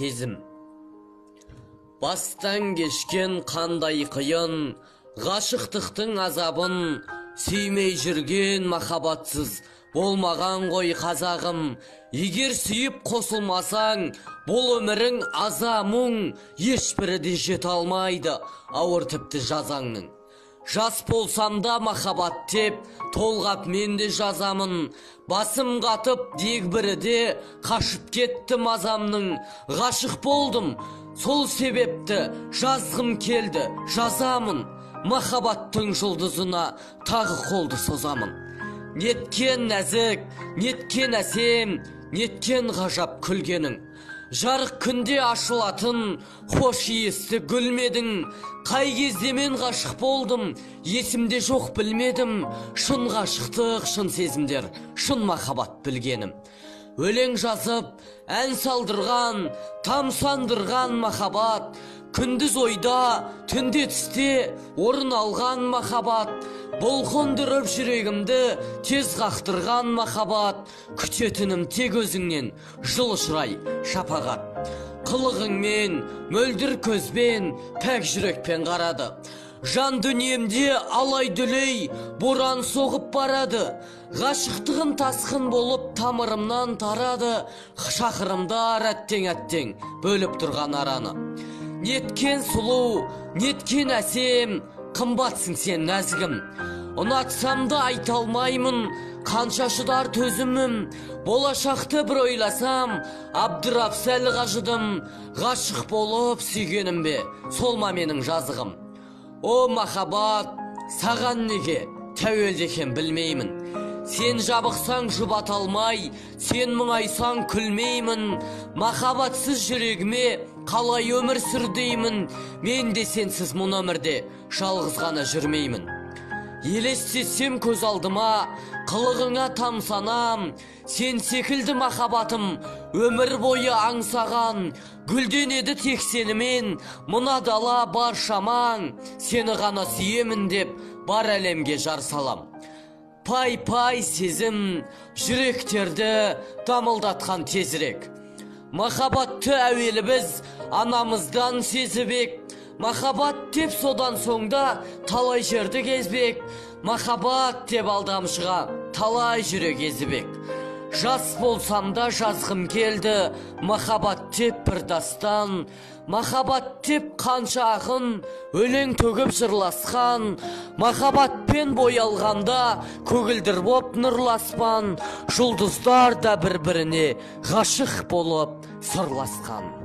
сезім. Бастан кешкен қандай қиын, ғашықтықтың азабын, сүймей жүрген махаббатсыз болмаған ғой қазағым. Егер сүйіп қосылмасаң, бұл өмірің аза мұң, ешбірі де жете алмайды ауыр тіпті жазаңның. Жас болсам да махаббат деп, толғап мен де жазамын. Басым қатып дегбірі де, қашып кетті мазамның. Ғашық болдым, сол себепті жазғым келді, жазамын. Махаббаттың жұлдызына тағы қолды созамын. Неткен нәзік, неткен әсем, неткен ғажап күлгенің. Жарық күнде ашылатын хош иісті гүлмедің. Қай кезде мен ғашық болдым, есімде жоқ білмедім. Шын ғашықтық, шын сезімдер, шын махаббат білгенім. Өлең жазып, ән салдырған, тамсандырған махаббат. Күндіз ойда, түнде түсте орын алған махаббат. Бұлқындырып жүрегімді тез қақтырған махаббат. Күтетінім тек өзіңнен жылы шырай шапағат. Қылығыңмен, мөлдір көзбен, пәк жүрекпен қарады. Жан дүниемде алай-дүлей боран соғып барады. Ғашықтығым тасқын болып тамырымнан тарады. Шақырымдар әттең бөліп тұрған араны. Неткен сұлу, неткен әсем, қымбатсың сен нәзігім. Ұнатсам да айта алмаймын, қанша шыдар төзімім. Болашақты бір ойласам, абдырап сәл қажыдым. Ғашық болып сүйгенім бе, сол ма менің жазығым. О махаббат, саған неге тәуелді екен білмеймін. Сен жабықсаң жұбата алмай, сен мұңайсаң күлмеймін. Махаббатсыз жүрегіме қалай өмір сүрдеймін. Мен де сенсіз мұн өмірде жалғыз ғана жүрмеймін. Елестесем көз алдыма, қылығыңа тамсанам. Сен секілді махаббатым өмір бойы аңсаған. Гүлден еді тек сенімен, мына дала бар шамаң. Сені ғана сүйемін деп бар әлемге жар салам. Пай-пай сезім, жүректерді дамылдатқан тезірек. Махаббатты әуелі біз анамыздан сезібек. Махаббат деп содан соңда талай жерді кезбек. Махаббат деп алдамшыға талай жүрек езібек. Жас болсам да жазғым келді, махаббат деп бір дастан. Махаббат деп қанша ақын өлең төгіп жырласқан. Махаббатпен боялғанда көгілдір боп нұрласпан. Жұлдыздар да бір-біріне ғашық болып сырласқан.